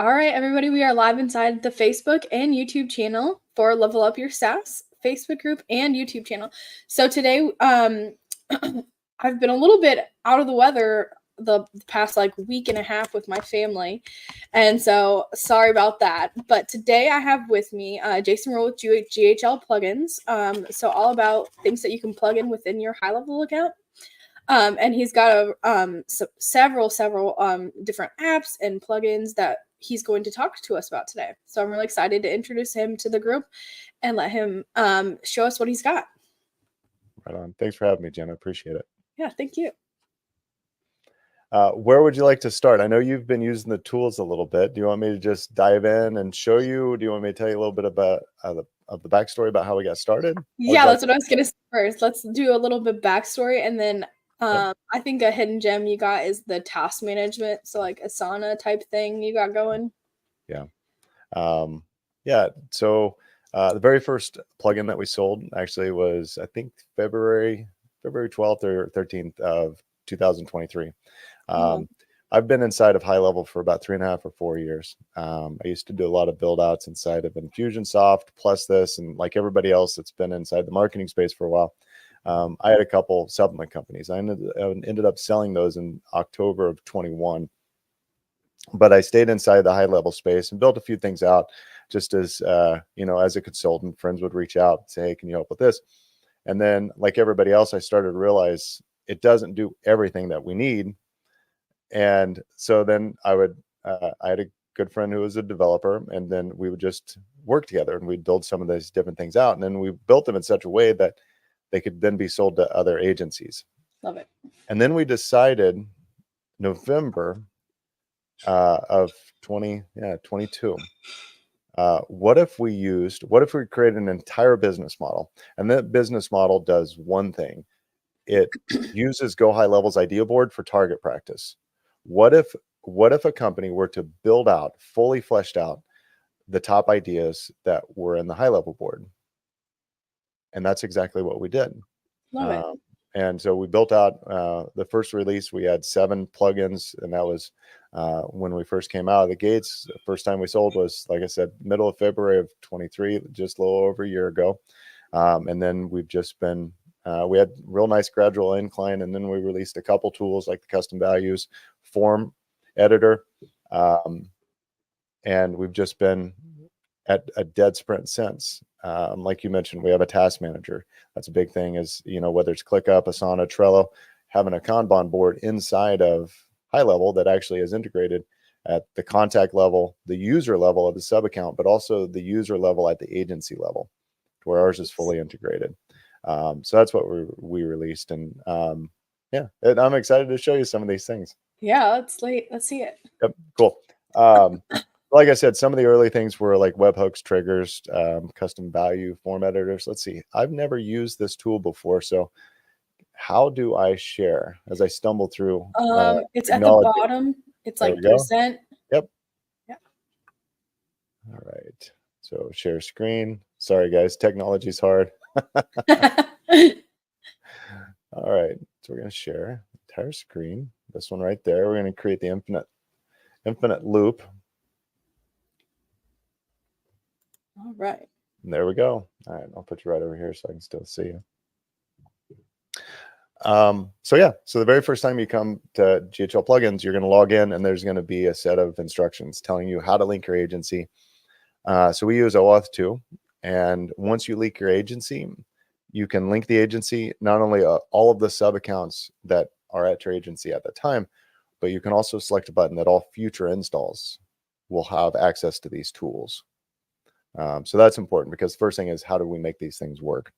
All right, everybody, we are live inside the Facebook and YouTube channel for Level Up Your SaaS Facebook group and YouTube channel. So today, I've been a little bit out of the weather the past like week and a half with my family, and so sorry about that. But today I have with me Jason Rowe with GHL Plugins. So all about things that you can plug in within your HighLevel account. And he's got several different apps and plugins that he's going to talk to us about today. So I'm really excited to introduce him to the group and let him show us what he's got. Right on. Thanks for having me, Jen. I appreciate it. Yeah, thank you. Where would you like to start? I know you've been using the tools a little bit. Do you want me to just dive in and show you? Do you want me to tell you a little bit about the backstory about how we got started? Yeah, that's what I was going to say first. Let's do a little bit backstory, and then I think a hidden gem you got is the task management. So like Asana type thing you got going. Yeah. So the very first plugin that we sold actually was, I think, February 12th or 13th of 2023. I've been inside of HighLevel for about 3.5 or 4 years. I used to do a lot of build outs inside of Infusionsoft, plus this, and like everybody else that's been inside the marketing space for a while. I had a couple supplement companies. I ended up selling those in October of 21. But I stayed inside the HighLevel space and built a few things out just as, as a consultant. Friends would reach out and say, hey, can you help with this? And then like everybody else, I started to realize it doesn't do everything that we need. And so then I had a good friend who was a developer, and then we would just work together and we'd build some of these different things out. And then we built them in such a way that they could then be sold to other agencies. Love it. And then we decided November of 2022. What if we created an entire business model, and that business model does one thing. It uses GoHighLevel's idea board for target practice. What if a company were to build out, fully fleshed out, the top ideas that were in the HighLevel board? And that's exactly what we did. Love it. And so we built out the first release. We had 7 plugins, and that was when we first came out of the gates. The first time we sold was, like I said, middle of February of 23, just a little over a year ago. And then we've just been, we had real nice gradual incline, and then we released a couple tools like the custom values, form editor, and we've just been at a dead sprint since. Like you mentioned, we have a task manager. That's a big thing, is, whether it's ClickUp, Asana, Trello, having a Kanban board inside of HighLevel that actually is integrated at the contact level, the user level of the sub account, but also the user level at the agency level, where ours is fully integrated. So that's what we released. And and I'm excited to show you some of these things. Yeah, let's see it. Yep, cool. Like I said, some of the early things were like webhooks, triggers, custom value, form editors. Let's see. I've never used this tool before, so how do I share as I stumble through? It's at the bottom. It's like present. Yep. Yeah. All right. So share screen. Sorry, guys. Technology's hard. All right. So we're going to share the entire screen. This one right there. We're going to create the infinite loop. All right. And there we go. All right. I'll put you right over here so I can still see you. So the very first time you come to GHL Plugins, you're going to log in, and there's going to be a set of instructions telling you how to link your agency. So we use OAuth 2, and once you link your agency, you can link the agency, not only all of the sub accounts that are at your agency at the time, but you can also select a button that all future installs will have access to these tools. So that's important, because the first thing is, how do we make these things work?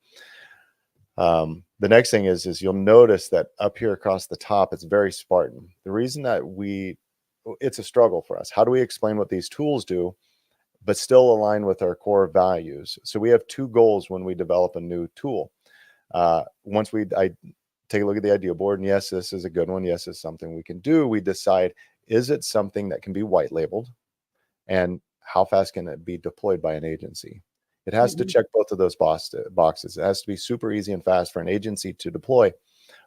The next thing is you'll notice that up here across the top, it's very Spartan. The reason that it's a struggle for us. How do we explain what these tools do, but still align with our core values? So we have 2 goals when we develop a new tool. Once I take a look at the idea board, and yes, this is a good one. Yes, it's something we can do. We decide, is it something that can be white labeled, and how fast can it be deployed by an agency? It has to check both of those boxes. It has to be super easy and fast for an agency to deploy,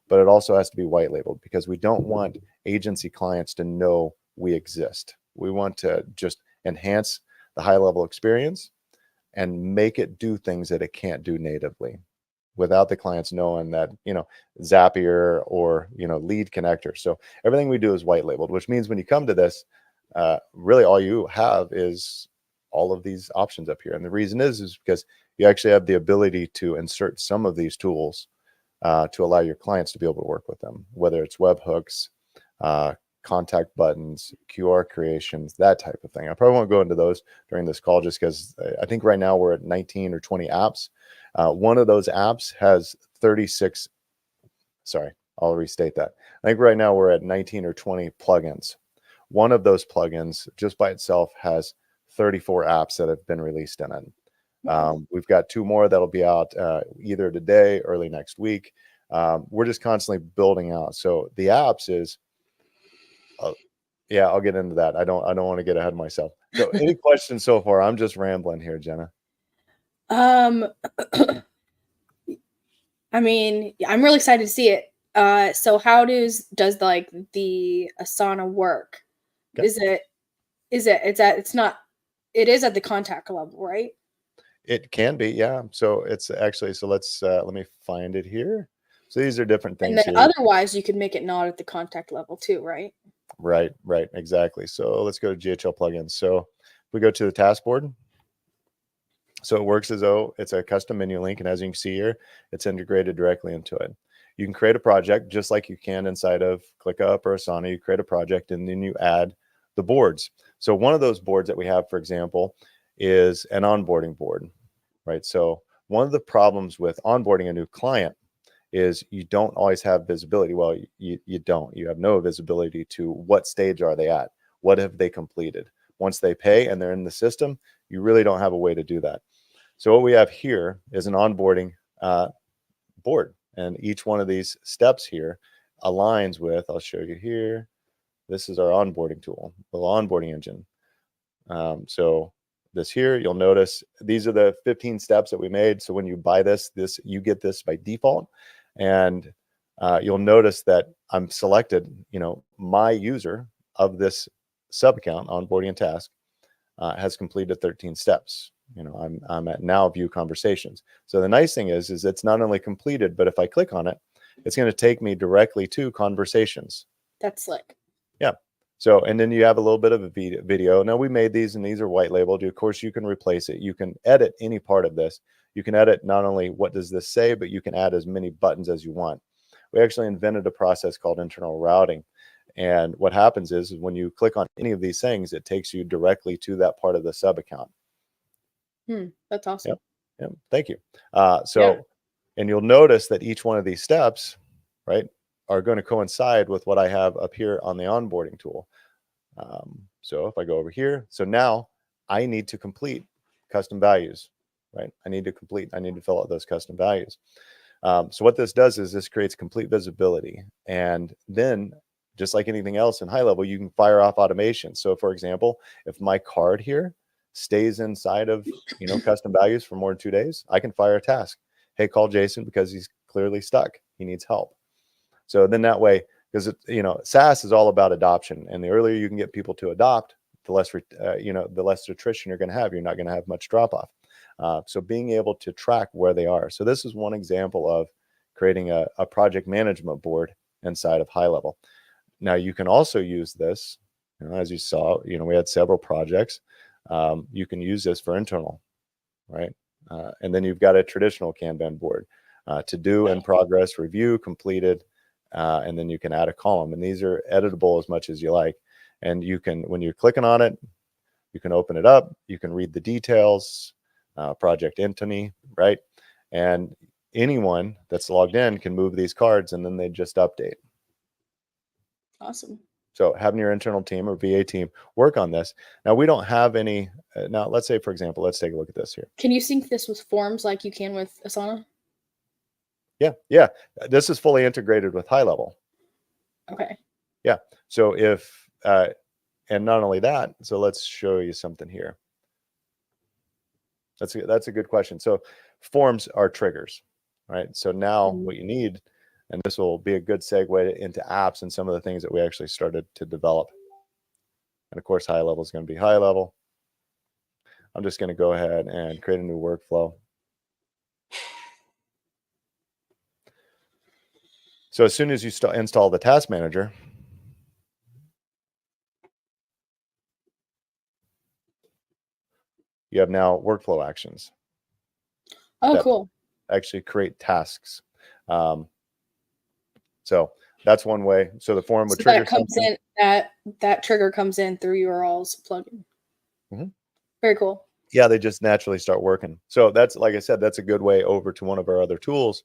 but it also has to be white labeled, because we don't want agency clients to know we exist. We want to just enhance the HighLevel experience and make it do things that it can't do natively without the clients knowing that, Zapier or, lead connector. So everything we do is white labeled, which means when you come to this, really all you have is all of these options up here. And the reason is because you actually have the ability to insert some of these tools to allow your clients to be able to work with them, whether it's webhooks, contact buttons, QR creations, that type of thing. I probably won't go into those during this call just because I think right now we're at 19 or 20 apps. One of those apps has 36. Sorry, I'll restate that. I think right now we're at 19 or 20 plugins. One of those plugins just by itself has 34 apps that have been released in it. We've got 2 more that'll be out either today, early next week. We're just constantly building out. So the apps is, yeah, I'll get into that. I don't want to get ahead of myself. So any questions so far? I'm just rambling here, Jenna. I mean, I'm really excited to see it. So how does like the Asana work? Okay. It is at the contact level, right? It can be, yeah. So it's actually, so let's let me find it here. So these are different things. And then otherwise you could make it not at the contact level too, right? Right, exactly. So let's go to GHL plugins. So if we go to the task board, so it works as though it's a custom menu link, and as you can see here, it's integrated directly into it. You can create a project just like you can inside of ClickUp or Asana. You create a project and then you add the boards. So one of those boards that we have, for example, is an onboarding board, right? So one of the problems with onboarding a new client is you don't always have visibility. Well, you don't. You have no visibility to what stage are they at? What have they completed? Once they pay and they're in the system, you really don't have a way to do that. So what we have here is an onboarding board. And each one of these steps here aligns with, I'll show you here. This is our onboarding tool, the onboarding engine. So this here, you'll notice these are the 15 steps that we made. So when you buy this, you get this by default. And you'll notice that I'm selected, my user of this sub account, onboarding and task, has completed 13 steps. I'm at now view conversations. So the nice thing is it's not only completed, but if I click on it, it's going to take me directly to conversations. That's slick. Yeah. So, and then you have a little bit of a video. Now we made these and these are white labeled. Of course, you can replace it. You can edit any part of this. You can edit not only what does this say, but you can add as many buttons as you want. We actually invented a process called internal routing. And what happens is when you click on any of these things, it takes you directly to that part of the sub account. That's awesome. Yep. Thank you. And you'll notice that each one of these steps, right, are going to coincide with what I have up here on the onboarding tool. So if I go over here, so now I need to complete custom values, right? I need to fill out those custom values. So what this does is this creates complete visibility. And then just like anything else in HighLevel, you can fire off automation. So for example, if my card here stays inside of, custom values for more than 2 days, I can fire a task. Hey, call Jason because he's clearly stuck. He needs help. So then that way, because SaaS is all about adoption, and the earlier you can get people to adopt, the less the less attrition you're going to have. You're not going to have much drop off. So being able to track where they are. So this is one example of creating a project management board inside of HighLevel. Now you can also use this, as you saw, we had several projects. You can use this for internal, right? And then you've got a traditional Kanban board, to do, in progress, review, completed, and then you can add a column. And these are editable as much as you like. And you can, when you're clicking on it, you can open it up. You can read the details, project entity, right? And anyone that's logged in can move these cards and then they just update. Awesome. So having your internal team or VA team work on this. Now we don't have any, now let's say, for example, let's take a look at this here. Can you sync this with forms like you can with Asana? Yeah. This is fully integrated with HighLevel. Okay. Yeah. So if, and not only that, so let's show you something here. That's a good question. So forms are triggers, right? So now what you need, and this will be a good segue into apps and some of the things that we actually started to develop. And of course, HighLevel is going to be HighLevel. I'm just going to go ahead and create a new workflow. So as soon as you install the task manager, you have now workflow actions. Oh, cool. Actually create tasks. So that's one way. So the form would trigger that comes something. in, that trigger comes in through URL's plugin. Mm-hmm. Very cool. Yeah, they just naturally start working. So that's, like I said, that's a good way over to one of our other tools,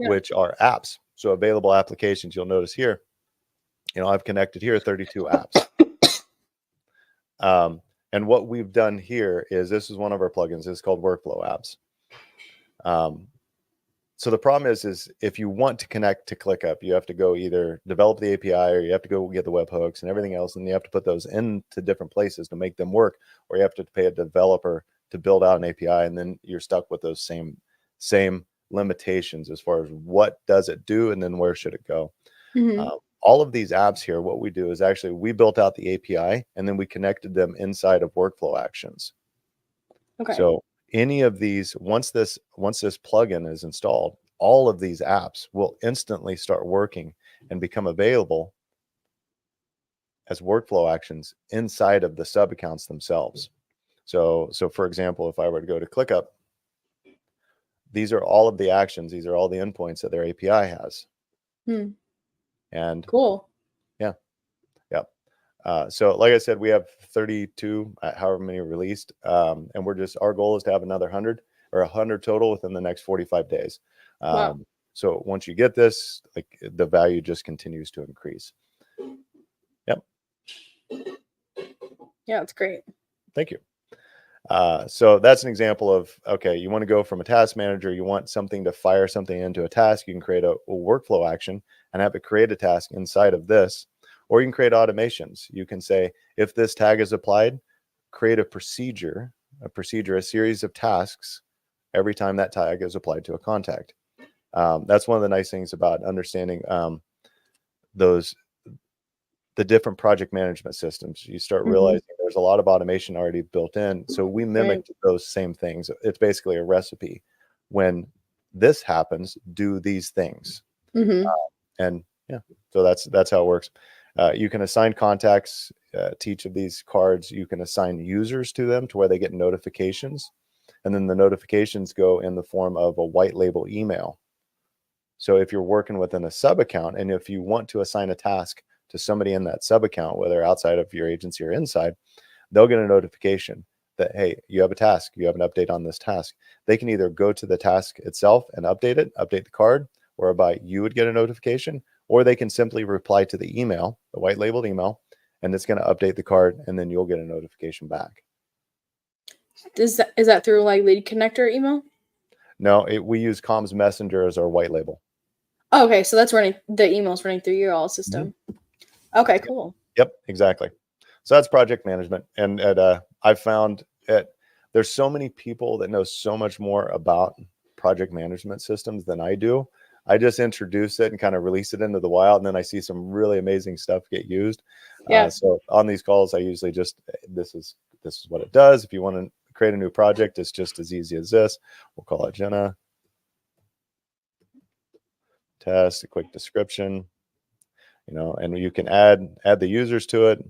which are apps. So available applications. You'll notice here, I've connected here 32 apps. And what we've done here is, this is one of our plugins. It's called Workflow Apps. So the problem is if you want to connect to ClickUp, you have to go either develop the API, or you have to go get the webhooks and everything else, and you have to put those into different places to make them work, or you have to pay a developer to build out an API, and then you're stuck with those same limitations as far as what does it do and then where should it go. Mm-hmm. All of these apps here, what we do is actually we built out the API and then we connected them inside of workflow actions. Okay. So any of these, once this plugin is installed, all of these apps will instantly start working and become available as workflow actions inside of the sub accounts themselves. So for example, if I were to go to ClickUp, these are all of the actions. These are all the endpoints that their API has. And cool. Yeah. So like I said, we have 32, however many released. And our goal is to have another 100 or 100 total within the next 45 days. Wow. So once you get this, like, the value just continues to increase. Yep. Yeah, it's great. Thank you. So that's an example of, okay, you want to go from a task manager, you want something to fire something into a task, you can create a workflow action and have it create a task inside of this, or you can create automations. You can say, if this tag is applied, create a procedure, a series of tasks every time that tag is applied to a contact. That's one of the nice things about understanding the different project management systems. You start realizing there's a lot of automation already built in. So we mimicked those same things. It's basically a recipe. When this happens, do these things. And yeah, so that's how it works. You can assign contacts to each of these cards. You can assign users to them to where they get notifications. And then the notifications go in the form of a white label email. So if you're working within a sub account, and if you want to assign a task to somebody in that sub account, whether outside of your agency or inside, they'll get a notification that, hey, you have a task, you have an update on this task. They can either go to the task itself and update the card, whereby you would get a notification, or they can simply reply to the email, the white labeled email, and it's going to update the card, and then you'll get a notification back. Is that through like Lead Connector email? No, we use Comms Messenger as our white label. Oh, okay, so that's the email's running through your all system. Okay, cool. Yep, exactly. So that's project management. And I've found there's so many people that know so much more about project management systems than I do. I just introduce it and kind of release it into the wild, and then I see some really amazing stuff get used. Yeah. So on these calls, I usually just, this is what it does. If you want to create a new project, it's just as easy as this. We'll call it Jenna test, a quick description, and you can add the users to it.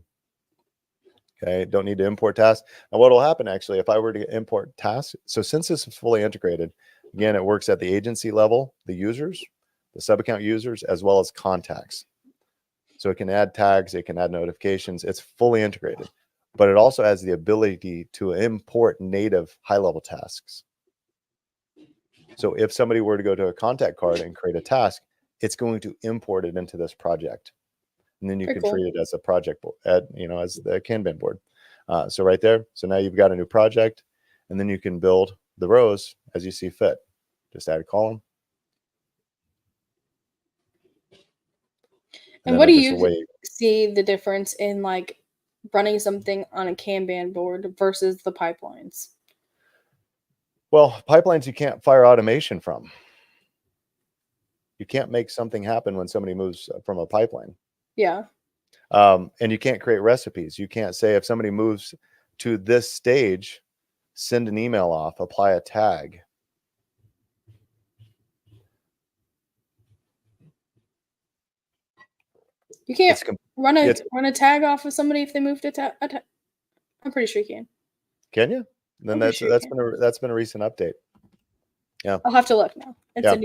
Okay, don't need to import tasks. And what will happen actually, if I were to import tasks, so since this is fully integrated, again, it works at the agency level, the users, the sub account users, as well as contacts. So it can add tags, it can add notifications. It's fully integrated, but it also has the ability to import native high-level tasks. So if somebody were to go to a contact card and create a task, it's going to import it into this project. And then you can treat it as a project board, as the Kanban board. So right there. So now you've got a new project, and then you can build the rows as you see fit. Just add a column. And what do you see the difference in like running something on a Kanban board versus the pipelines? Well, pipelines you can't fire automation from. You can't make something happen when somebody moves from a pipeline. Yeah. And you can't create recipes. You can't say if somebody moves to this stage, send an email off, apply a tag. You can't run a tag off of somebody if they moved a tag. I'm pretty sure you can. Can you? Then that's been a recent update. Yeah, I'll have to look now and send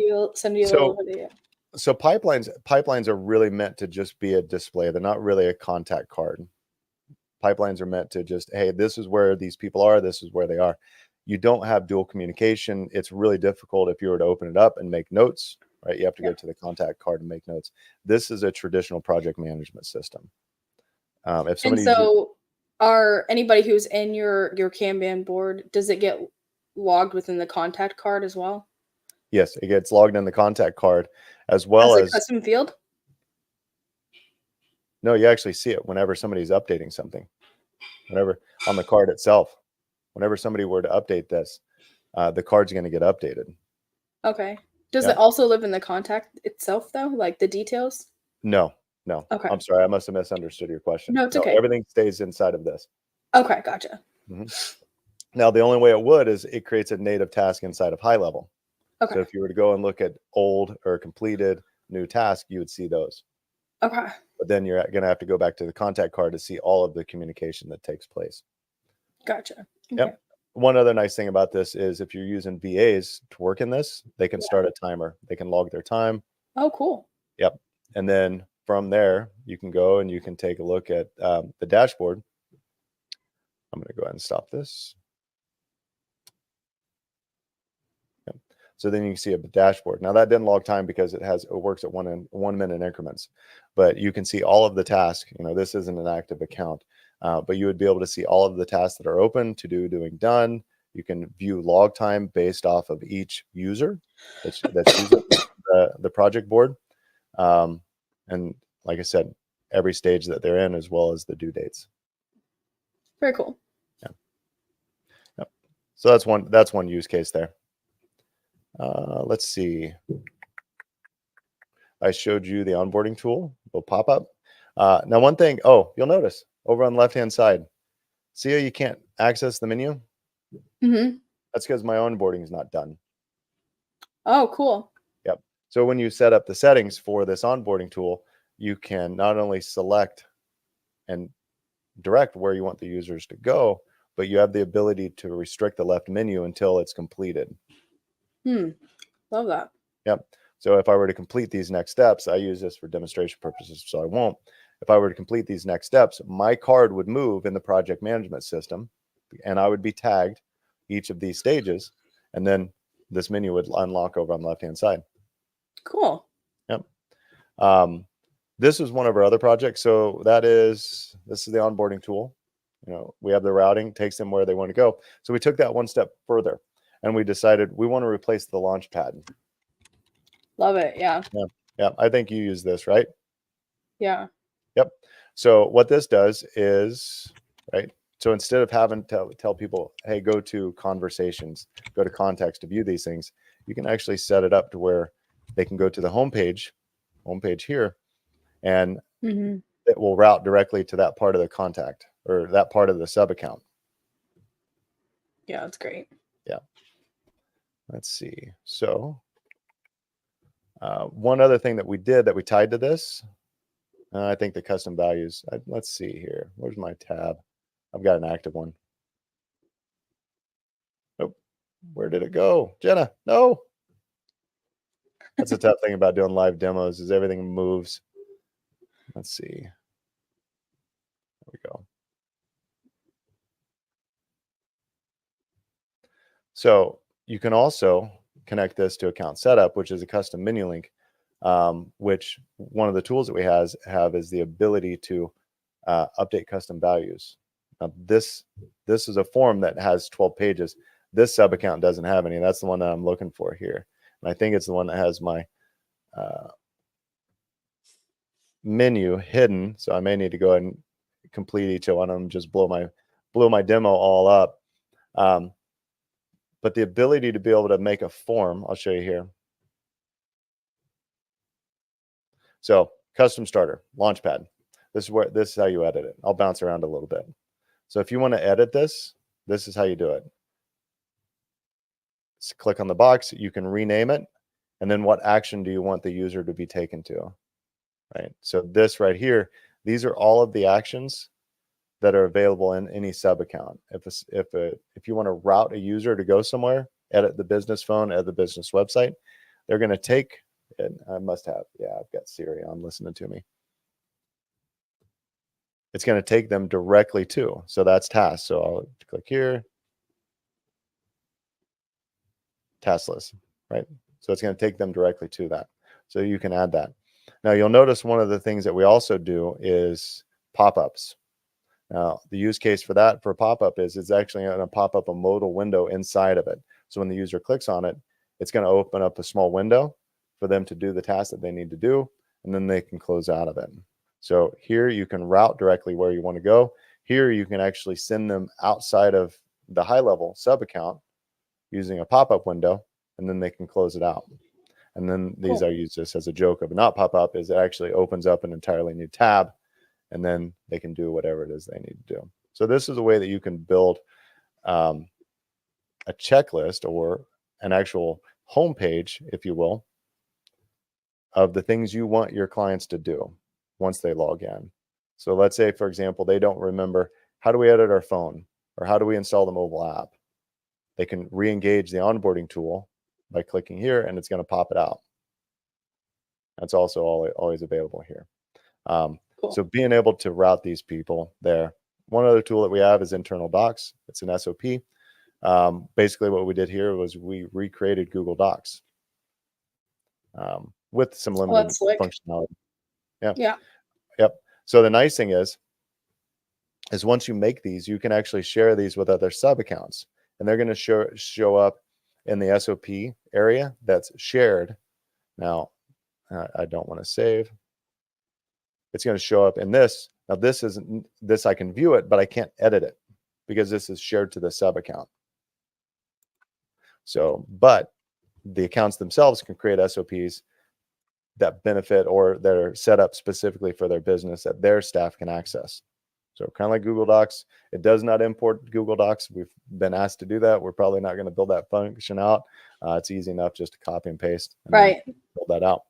you a little video. So pipelines are really meant to just be a display. They're not really a contact card. Pipelines are meant to just, hey, this is where these people are. This is where they are. You don't have dual communication. It's really difficult if you were to open it up and make notes, right? You have to go to the contact card and make notes. This is a traditional project management system. If somebody are anybody who's in your Kanban board, does it get logged within the contact card as well? Yes, it gets logged in the contact card as well as a custom field. No, you actually see it whenever somebody's updating something. Whenever on the card itself, whenever somebody were to update this, the card's going to get updated. Okay. Does it also live in the contact itself though, like the details? No. Okay. I'm sorry, I must have misunderstood your question. No, it's okay. Everything stays inside of this. Okay, gotcha. Now, the only way it would is it creates a native task inside of HighLevel. Okay. So if you were to go and look at old or completed new task, you would see those. Okay. But then you're going to have to go back to the contact card to see all of the communication that takes place. Gotcha. Okay. Yep. One other nice thing about this is if you're using VAs to work in this, they can start a timer. They can log their time. Oh, cool. Yep. And then from there, you can go and you can take a look at the dashboard. I'm going to go ahead and stop this. Yep. So then you can see a dashboard. Now that didn't log time because it works at 1 minute increments, but you can see all of the tasks. This isn't an active account, but you would be able to see all of the tasks that are open, to do, doing, done. You can view log time based off of each user that's using the project board. And like I said, every stage that they're in, as well as the due dates. Very cool. Yeah. Yep. So that's one use case there. Let's see. I showed you the onboarding tool, will pop up. Now, one thing, you'll notice over on the left-hand side, see how you can't access the menu? That's because my onboarding is not done. Oh, cool. Yep. So when you set up the settings for this onboarding tool, you can not only select and direct where you want the users to go, but you have the ability to restrict the left menu until it's completed. Love that. Yep. So if I were to complete these next steps, I use this for demonstration purposes, so I won't. If I were to complete these next steps, my card would move in the project management system, and I would be tagged each of these stages, and then this menu would unlock over on the left-hand side. Cool. Yep. This is one of our other projects. So this is the onboarding tool. We have the routing, takes them where they want to go. So we took that one step further, and we decided we want to replace the Launchpad. Love it. Yeah. Yeah. I think you use this, right? Yeah. Yep. So what this does is, right, so instead of having to tell people, hey, go to conversations, go to contacts to view these things, you can actually set it up to where they can go to the homepage here, and it will route directly to that part of the contact or that part of the sub account. Yeah, that's great. Yeah. Let's see. So one other thing that we did that we tied to this, I think the custom values. Let's see here. Where's my tab? I've got an active one. Nope. Where did it go? Jenna, no. That's a tough thing about doing live demos is everything moves. Let's see. There we go. So you can also connect this to account setup, which is a custom menu link, which one of the tools that we have is the ability to update custom values. Now this is a form that has 12 pages. This sub account doesn't have any. That's the one that I'm looking for here. And I think it's the one that has my menu hidden. So I may need to go ahead and complete each one of them, just blow my demo all up. But the ability to be able to make a form, I'll show you here. So custom starter, Launchpad. This is how you edit it. I'll bounce around a little bit. So if you want to edit this, this is how you do it. click on the box, you can rename it. And then what action do you want the user to be taken to, right? So this right here, these are all of the actions that are available in any sub account. If you want to route a user to go somewhere, edit the business phone, edit the business website, they're going to take, and I must have, yeah, I've got Siri on listening to me. It's going to take them directly to, so that's tasks. So I'll click here, task list, right? So it's going to take them directly to that. So you can add that. Now you'll notice one of the things that we also do is pop-ups. Now the use case for that for pop-up is it's actually going to pop up a modal window inside of it. So when the user clicks on it, it's going to open up a small window for them to do the task that they need to do, and then they can close out of it. So here you can route directly where you want to go. Here you can actually send them outside of the HighLevel sub account using a pop-up window, and then they can close it out. And then these are used just as a joke of not pop-up, is it actually opens up an entirely new tab, and then they can do whatever it is they need to do. So this is a way that you can build a checklist or an actual homepage, if you will, of the things you want your clients to do once they log in. So let's say, for example, they don't remember, how do we edit our phone, or how do we install the mobile app? They can re-engage the onboarding tool by clicking here, and it's going to pop it out. That's also always available here. Cool. So being able to route these people there. One other tool that we have is internal docs. It's an SOP. Basically what we did here was we recreated Google Docs with some limited functionality. Yeah. Yep. So the nice thing is once you make these, you can actually share these with other sub accounts, and they're going to show up in the SOP area that's shared. Now, I don't want to save. It's going to show up in this. Now, this I can view it, but I can't edit it because this is shared to the sub account. So, but the accounts themselves can create SOPs that benefit or that are set up specifically for their business that their staff can access. So kind of like Google Docs, it does not import Google Docs. We've been asked to do that. We're probably not going to build that function out. It's easy enough just to copy and paste and build that out.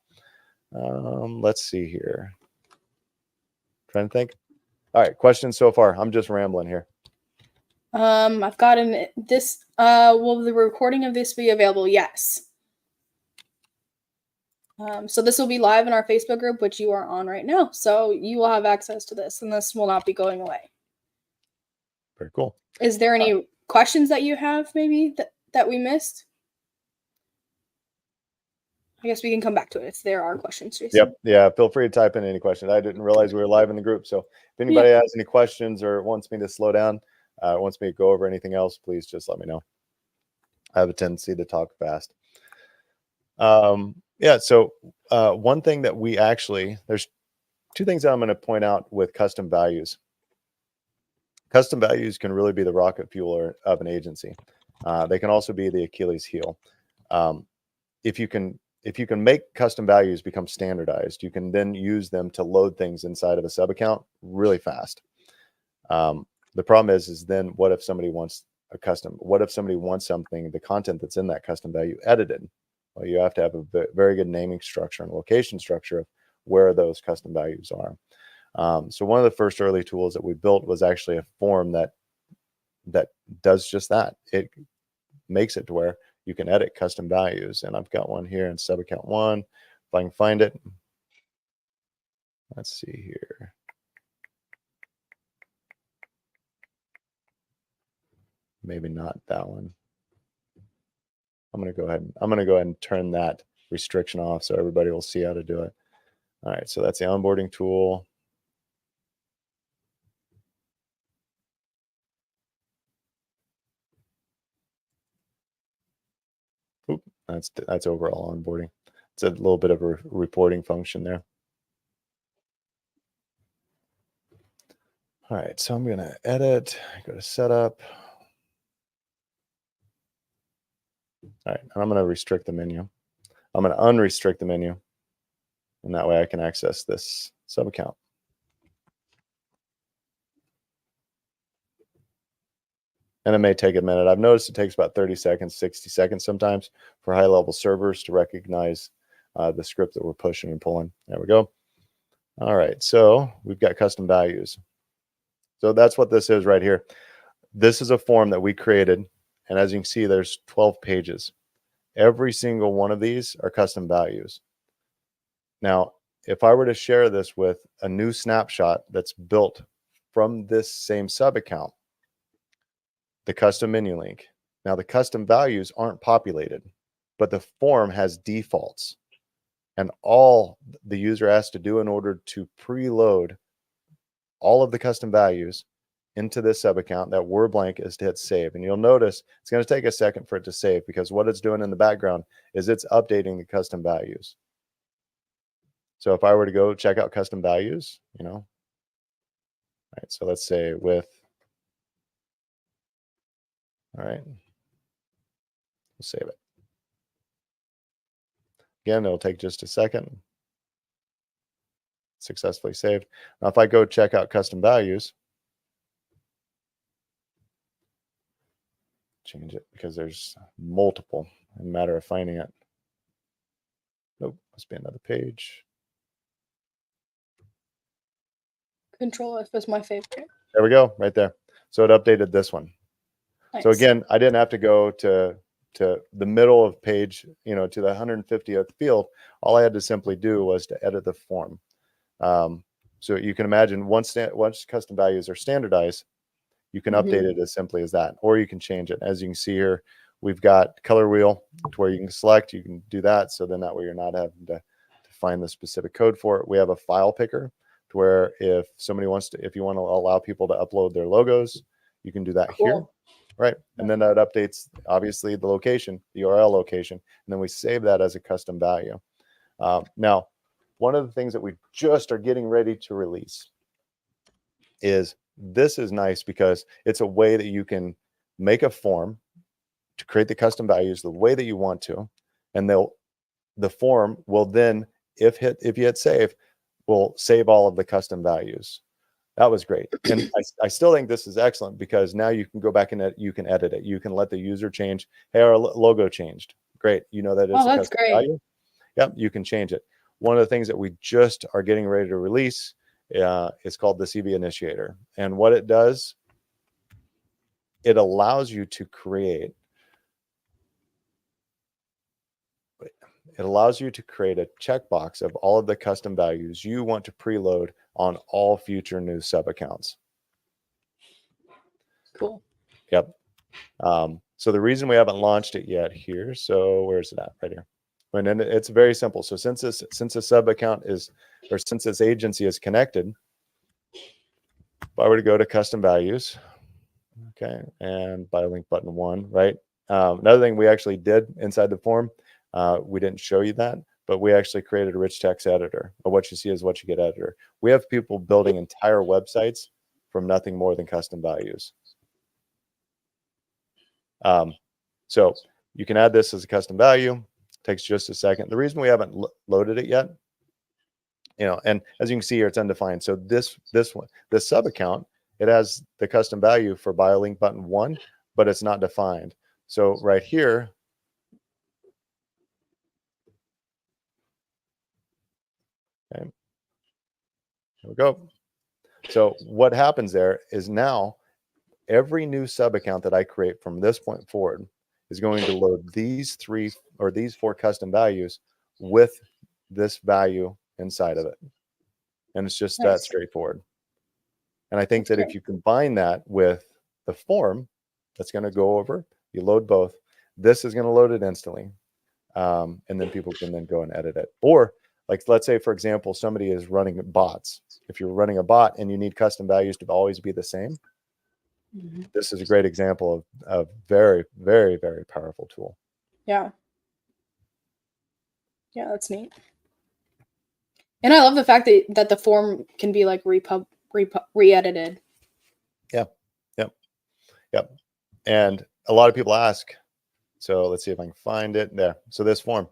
Let's see here. Trying to think. All right, questions so far? I'm just rambling here. I've gotten this. Will the recording of this be available? Yes. So this will be live in our Facebook group, which you are on right now. So you will have access to this, and this will not be going away. Very cool. Is there any questions that you have maybe that we missed? I guess we can come back to it if there are questions, Jason. Yep. Yeah. Feel free to type in any questions. I didn't realize we were live in the group. So if anybody has any questions or wants me to slow down, wants me to go over anything else, please just let me know. I have a tendency to talk fast. Yeah. So one thing that we actually, there's two things that I'm going to point out with custom values. Custom values can really be the rocket fuel of an agency. They can also be the Achilles heel. If you can make custom values become standardized, you can then use them to load things inside of a sub account really fast. The problem is then what if somebody wants what if somebody wants something, the content that's in that custom value edited? Well, you have to have a very good naming structure and location structure of where those custom values are. So one of the first early tools that we built was actually a form that does just that. It makes it to where you can edit custom values. And I've got one here in sub account 1. If I can find it. Let's see here. Maybe not that one. I'm going to go ahead and turn that restriction off so everybody will see how to do it. All right, so that's the onboarding tool. Oop, that's overall onboarding. It's a little bit of a reporting function there. All right, so I'm going to edit, go to setup. All right, I'm going to restrict the menu. I'm going to unrestrict the menu, and that way I can access this sub account. And it may take a minute. I've noticed it takes about 30 seconds, 60 seconds sometimes for high-level servers to recognize the script that we're pushing and pulling. There we go. All right, so we've got custom values. So that's what this is right here. This is a form that we created, and as you can see, there's 12 pages. Every single one of these are custom values. Now, if I were to share this with a new snapshot that's built from this same sub account, the custom menu link. Now, the custom values aren't populated, but the form has defaults. And all the user has to do in order to preload all of the custom values into this sub account that were blank is to hit save. And you'll notice it's going to take a second for it to save, because what it's doing in the background is it's updating the custom values. So if I were to go check out custom values, all right, so let's say with, all right, we'll save it. Again, it'll take just a second. Successfully saved. Now, if I go check out custom values, change it because there's multiple in a matter of finding it. Nope, must be another page. Control F is my favorite. There we go, right there. So it updated this one. Nice. So again, I didn't have to go to the middle of page, to the 150th field. All I had to simply do was to edit the form. So you can imagine once custom values are standardized, you can update it as simply as that, or you can change it. As you can see here, we've got color wheel to where you can select, you can do that. So then that way you're not having to find the specific code for it. We have a file picker to where if somebody if you want to allow people to upload their logos, you can do that here. Right. And then that updates, obviously, the location, the URL location. And then we save that as a custom value. Now, one of the things that we just are getting ready to release is this is nice because it's a way that you can make a form to create the custom values the way that you want to. And the form will then, if you hit save, will save all of the custom values. That was great. And I still think this is excellent because now you can go back and you can edit it. You can let the user change. Hey, our logo changed. Great. You know that it's a custom value. Yep, you can change it. One of the things that we just are getting ready to release is called the CV Initiator. And what it does, it allows you to create a checkbox of all of the custom values you want to preload on all future new sub accounts. Cool. Yep. So the reason we haven't launched it yet here, so where's it at? Right here. And then it's very simple. So since a sub account since this agency is connected, if I were to go to custom values, okay, and by link button 1, right? Another thing we actually did inside the form, we didn't show you that, but we actually created a rich text editor. Or what you see is what you get editor. We have people building entire websites from nothing more than custom values. So you can add this as a custom value. Takes just a second. The reason we haven't loaded it yet, and as you can see here, it's undefined. So this sub account, it has the custom value for bio link button 1, but it's not defined. So right here, okay, there we go. So what happens there is now every new sub account that I create from this point forward is going to load these 4 custom values with this value inside of it. And it's just that straightforward. And I think that if you combine that with the form that's going to go over, you load both, this is going to load it instantly. And then people can then go and edit it. Or like, let's say, for example, somebody is running bots. If you're running a bot and you need custom values to always be the same, this is a great example of very, very, very powerful tool. Yeah. Yeah, that's neat. And I love the fact that the form can be like re-edited. Yep. And a lot of people ask, so let's see if I can find it there. So this form,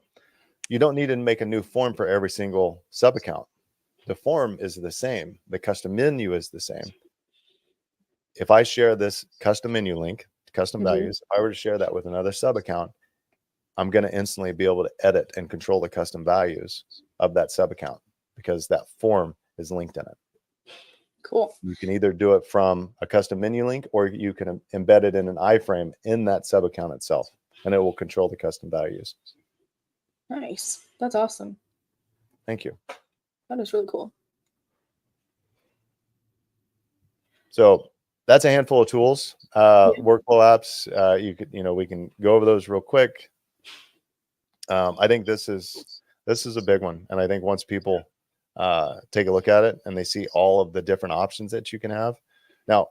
you don't need to make a new form for every single sub account. The form is the same. The custom menu is the same. If I share this custom menu link custom values. If I were to share that with another sub account, I'm going to instantly be able to edit and control the custom values of that sub account because that form is linked in it. Cool. You can either do it from a custom menu link, or you can embed it in an iframe in that sub account itself, and it will control the custom values. Nice. That's awesome. Thank you. That is really cool. So that's a handful of tools, workflow apps. We can go over those real quick. I think this is a big one. And I think once people take a look at it and they see all of the different options that you can have. Now,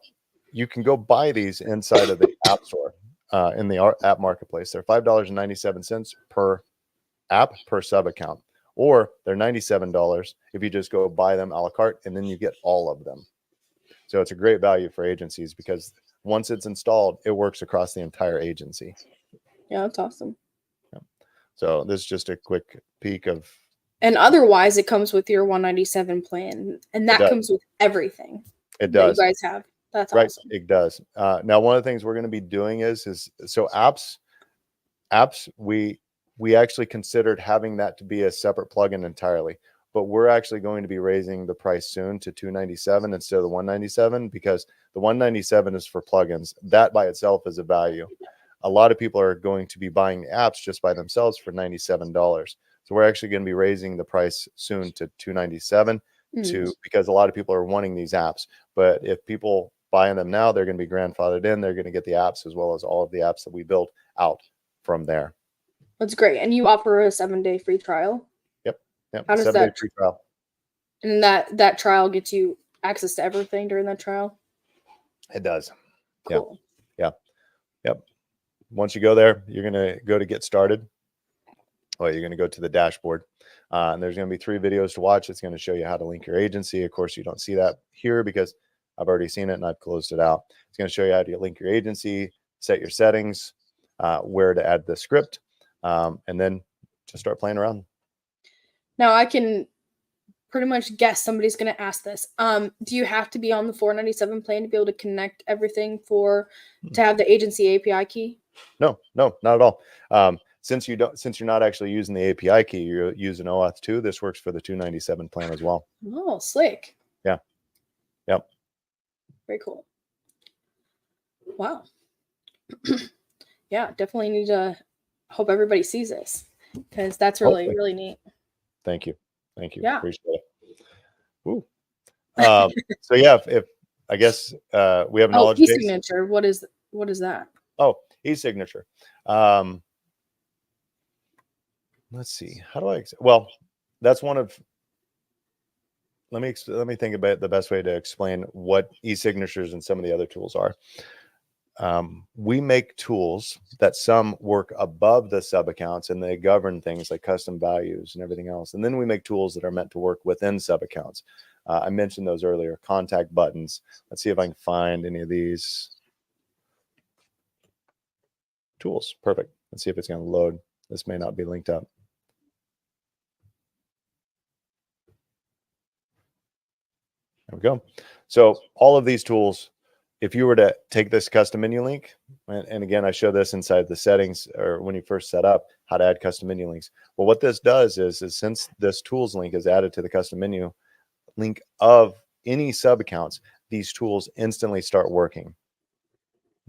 you can go buy these inside of the App Store in the app marketplace. They're $5.97 per app per sub account, or they're $97 if you just go buy them a la carte, and then you get all of them. So it's a great value for agencies because once it's installed, it works across the entire agency. Yeah, that's awesome. Yeah. So this is just a quick peek of. And otherwise, it comes with your 197 plan, and that comes with everything. It does. That you guys have. That's right. Awesome. It does. Now, one of the things we're going to be doing is so apps. We actually considered having that to be a separate plugin entirely, but we're actually going to be raising the price soon to $297 instead of the $197, because the $197 is for plugins. That by itself is a value. A lot of people are going to be buying the apps just by themselves for $97. So we're actually going to be raising the price soon to $297 because a lot of people are wanting these apps. But if people buying them now, they're going to be grandfathered in. They're going to get the apps as well as all of the apps that we build out from there. That's great. And you offer a 7-day free trial? Yep. How does 7-day free trial. And that trial gets you access to everything during that trial? It does. Cool. Yeah. Yep. Once you go there, you're going to go to get started. Well, you're going to go to the dashboard, and there's going to be 3 videos to watch. It's going to show you how to link your agency. Of course, you don't see that here because I've already seen it and I've closed it out. It's going to show you how to link your agency, set your settings, where to add the script, and then just start playing around. Now, I can pretty much guess somebody's going to ask this. Do you have to be on the 497 plan to be able to connect everything to have the agency API key? No, not at all. Since you're not actually using the API key, you're using OAuth 2. This works for the 297 plan as well. Oh, slick. Yeah. Yep. Very cool. Wow. Yeah, definitely need to hope everybody sees this because that's really, really neat. Thank you. Yeah. Appreciate it. Woo. So yeah, if I guess we have knowledge base. E-signature. What is that? Oh, e-signature. Let's see. How do I? Well, that's one of. Let me think about the best way to explain what e-signatures and some of the other tools are. We make tools that some work above the sub accounts and they govern things like custom values and everything else. And then we make tools that are meant to work within sub accounts. I mentioned those earlier. Contact buttons. Let's see if I can find any of these tools. Perfect. Let's see if it's going to load. This may not be linked up. There we go. So all of these tools, if you were to take this custom menu link, and again, I show this inside the settings or when you first set up how to add custom menu links. Well, what this does is since this tools link is added to the custom menu link of any sub accounts, these tools instantly start working.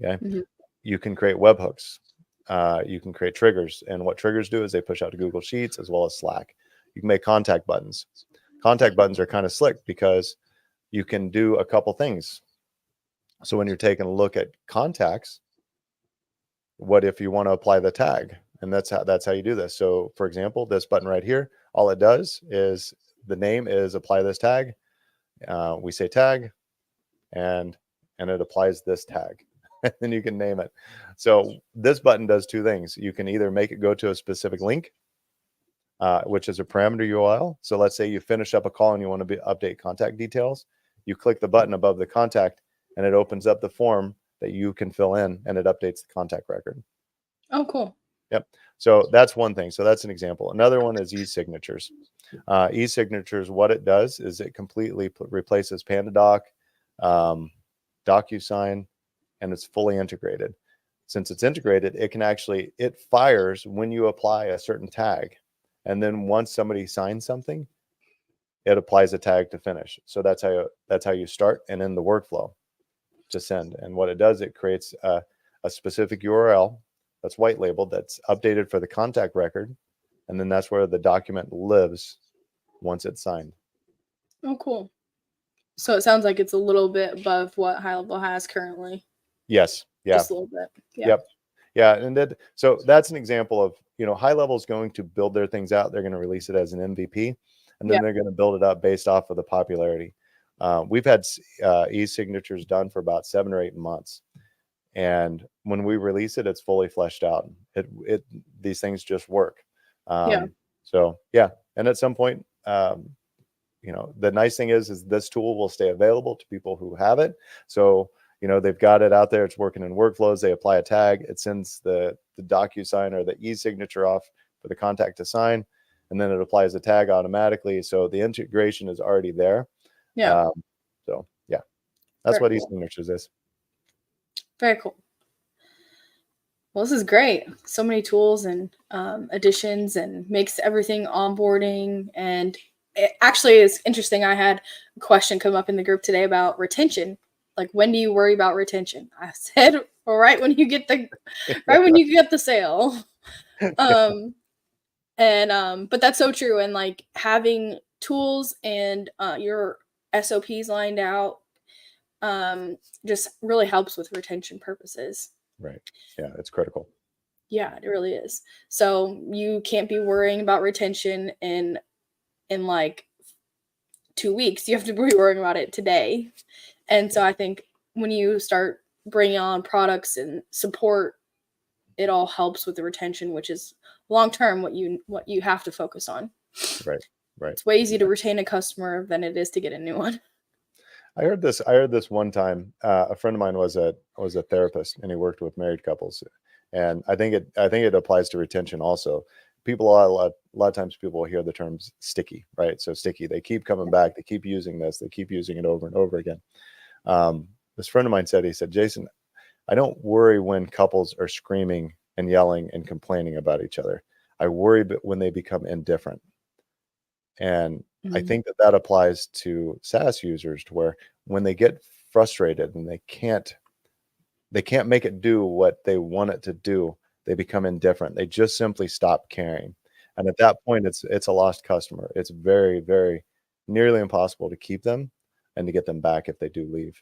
Okay. You can create webhooks. You can create triggers. And what triggers do is they push out to Google Sheets as well as Slack. You can make contact buttons. Contact buttons are kind of slick because you can do a couple things. So when you're taking a look at contacts, what if you want to apply the tag? And that's how you do this. So for example, this button right here, all it does is the name is apply this tag. We say tag and it applies this tag. And then you can name it. So this button does 2 things. You can either make it go to a specific link, which is a parameter URL. So let's say you finish up a call and you want to update contact details. You click the button above the contact and it opens up the form that you can fill in and it updates the contact record. Oh, cool. Yep. So that's one thing. So that's an example. Another one is e-signatures. E-signatures, what it does is it completely replaces PandaDoc, DocuSign, and it's fully integrated. since it's integrated, it fires when you apply a certain tag. And then once somebody signs something, it applies a tag to finish. So that's how you start and end the workflow to send. And what it does, it creates a specific URL that's white labeled, that's updated for the contact record. And then that's where the document lives once it's signed. Oh, cool. So it sounds like it's a little bit above what HighLevel has currently. Yes. Yeah. Just a little bit. Yeah. Yep. Yeah. And so that's an example of, HighLevel is going to build their things out. They're going to release it as an MVP, and then they're going to build it up based off of the popularity. We've had e-signatures done for about 7 or 8 months. And when we release it, it's fully fleshed out. These things just work. So yeah. And at some point, the nice thing is this tool will stay available to people who have it. So, they've got it out there. It's working in workflows. They apply a tag. It sends the DocuSign or the e-signature off for the contact to sign, and then it applies a tag automatically. So the integration is already there. Yeah. So yeah, that's Very what cool. e-signatures is. Very cool. Well, this is great. So many tools and additions, and makes everything onboarding. And it actually is interesting. I had a question come up in the group today about retention. Like, when do you worry about retention? I said, well, right when you get the sale. But that's so true. And like having tools and your SOPs lined out just really helps with retention purposes. Right. Yeah, it's critical. Yeah, it really is. So you can't be worrying about retention in like 2 weeks. You have to be worrying about it today. And so I think when you start bringing on products and support, it all helps with the retention, which is long term what you have to focus on. Right. It's way easier to retain a customer than it is to get a new one. I heard this one time. A friend of mine was a therapist, and he worked with married couples. And I think it applies to retention also. A lot of times people will hear the terms sticky, right? So sticky, they keep coming back, they keep using this, they keep using it over and over again. This friend of mine said, Jason, I don't worry when couples are screaming and yelling and complaining about each other. I worry when they become indifferent. And I think that applies to SaaS users, to where when they get frustrated and they can't make it do what they want it to do, they become indifferent. They just simply stop caring. And at that point, it's a lost customer. It's very, very nearly impossible to keep them and to get them back if they do leave.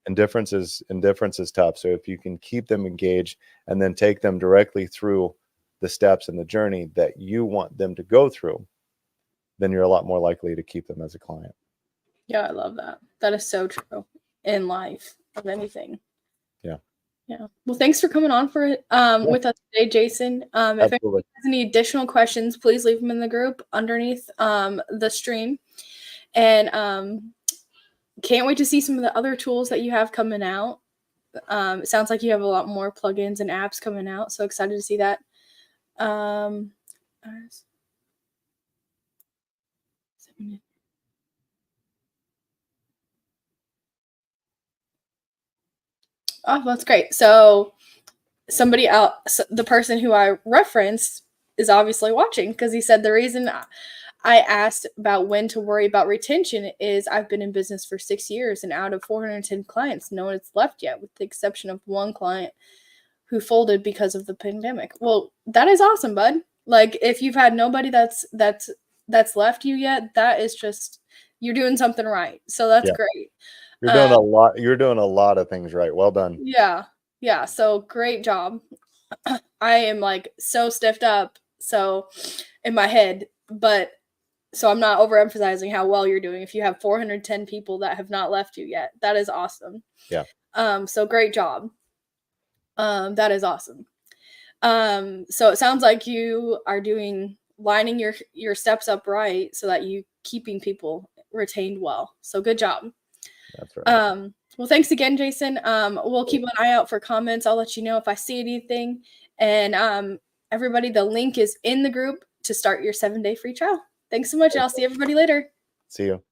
Indifference is tough. So if you can keep them engaged and then take them directly through the steps and the journey that you want them to go through, then you're a lot more likely to keep them as a client. Yeah, I love that. That is so true in life of anything. Yeah. Well, thanks for coming on with us today, Jason. If anyone has any additional questions, please leave them in the group underneath the stream. And can't wait to see some of the other tools that you have coming out. It sounds like you have a lot more plugins and apps coming out. So excited to see that. Oh, that's great. So somebody else, the person who I referenced, is obviously watching, because he said the reason I asked about when to worry about retention is I've been in business for 6 years, and out of 410 clients, no one's left yet, with the exception of one client who folded because of the pandemic. Well, that is awesome, bud. Like, if you've had nobody that's left you yet, that is just, you're doing something right. So that's great. You're doing a lot. You're doing a lot of things right. Well done. Yeah. So great job. I am like so stiffed up, so in my head, but so I'm not overemphasizing how well you're doing. If you have 410 people that have not left you yet, that is awesome. Yeah. So great job. That is awesome. So it sounds like you are lining your steps up right, so that you keeping people retained well. So good job. That's right. Well, thanks again, Jason. We'll keep an eye out for comments. I'll let you know if I see anything. And everybody, the link is in the group to start your 7-day free trial. Thanks so much, and I'll see everybody later. See you.